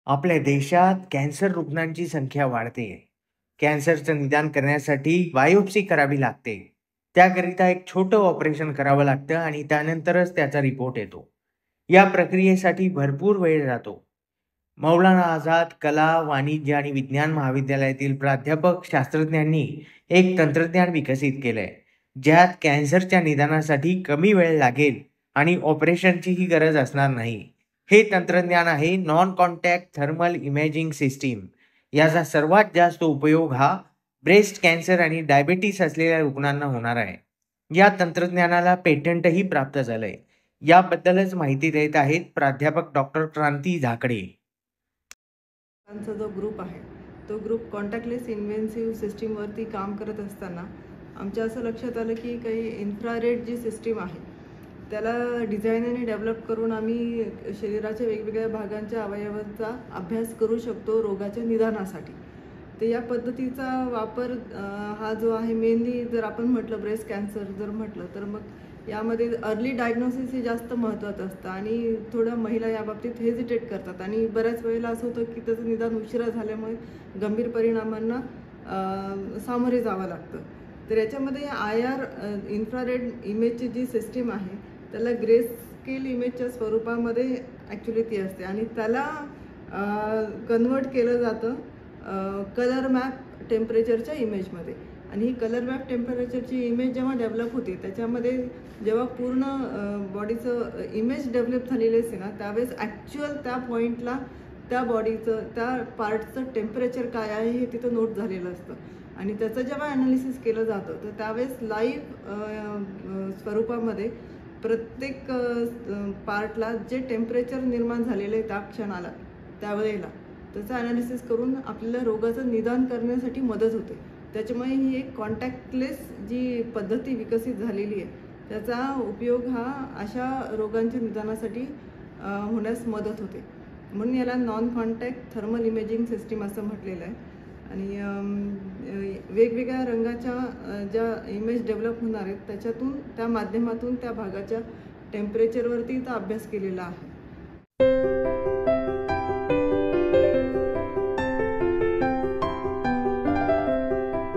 आपल्या देशात कॅन्सर रुग्णांची संख्या वाढते. कॅन्सरचं निदान करण्यासाठी बायोप्सी करावी लागते. त्याकरिता एक छोटं ऑपरेशन करावं लागतं आणि त्यानंतरच त्याचा रिपोर्ट येतो. या प्रक्रियेसाठी भरपूर वेळ जातो. मौलाना आझाद कला, वाणिज्य आणि विज्ञान महाविद्यालयातील प्राध्यापक शास्त्रज्ञांनी एक तंत्रज्ञान विकसित केलंय, ज्यात कॅन्सरच्या निदानासाठी कमी वेळ लागेल आणि ऑपरेशनचीही गरज असणार नाही. हे तंत्रज्ञान आहे non contact thermal imaging system. याचा सर्वात जास्त उपयोग हा ब्रेस्ट कॅन्सर आणि डायबिटीस असलेल्या रुग्णांना होणार आहे. या तंत्रज्ञानाला पेटंटही प्राप्त झालंय. याबद्दलच माहिती देत आहेत प्राध्यापक डॉक्टर क्रांती झाकडे. आमचा जो ग्रुप आहे तो ग्रुप कॉन्टॅक्टलेस इन्व्हेन्सिव्ह सिस्टीमवरती काम करत असताना आमच्या असं लक्षात आलं की काही इन्फ्रारेड जी सिस्टीम आहे त्याला डिझाईन आणि डेव्हलप करून आम्ही शरीराच्या वेगवेगळ्या भागांच्या अवयवांचा अभ्यास करू शकतो रोगाच्या निदानासाठी. तर या पद्धतीचा वापर हा जो आहे मेनली जर आपण म्हटलं ब्रेस्ट कॅन्सर जर म्हटलं तर मग यामध्ये अर्ली डायग्नोसिस हे जास्त महत्त्वाचं असतं आणि थोड्या महिला याबाबतीत हेजिटेट करतात आणि बऱ्याच वेळेला असं होतं की त्याचं निदान उशिरा झाल्यामुळे गंभीर परिणामांना सामोरे जावं लागतं. तर याच्यामध्ये IR इन्फ्रारेड इमेजची जी सिस्टीम आहे त्याला ग्रे स्केल इमेजच्या स्वरूपामध्ये ॲक्च्युली ती असते आणि त्याला कन्वर्ट केलं जातं कलर मॅप टेम्परेचरच्या इमेजमध्ये. आणि ही कलर मॅप टेम्परेचरची इमेज जेव्हा डेव्हलप होते त्याच्यामध्ये जेव्हा पूर्ण बॉडीचं इमेज डेव्हलप झालेली असते ना त्यावेळेस ॲक्च्युअल त्या पॉईंटला त्या बॉडीचं त्या पार्टचं टेम्परेचर काय आहे हे तिथं नोट झालेलं असतं आणि त्याचं जेव्हा ॲनालिसिस केलं जातं तर त्यावेळेस लाईव्ह स्वरूपामध्ये प्रत्येक पार्टला जे टेम्परेचर निर्माण झालेलं आहे त्या क्षणाला त्यावेळेला त्याचं ॲनालिसिस करून आपल्याला रोगाचं निदान करण्यासाठी मदत होते. त्याच्यामुळे ही एक कॉन्टॅक्टलेस जी पद्धती विकसित झालेली आहे त्याचा उपयोग हा अशा रोगांच्या निदानासाठी होण्यास मदत होते. म्हणून याला non contact thermal imaging system असं म्हटलेलं आहे. आणि वेगवेगळ्या रंगाच्या ज्या इमेज डेव्हलप होणार आहेत त्याच्यातून त्या माध्यमातून त्या भागाच्या टेम्परेचरवरती इथं अभ्यास केलेला आहे.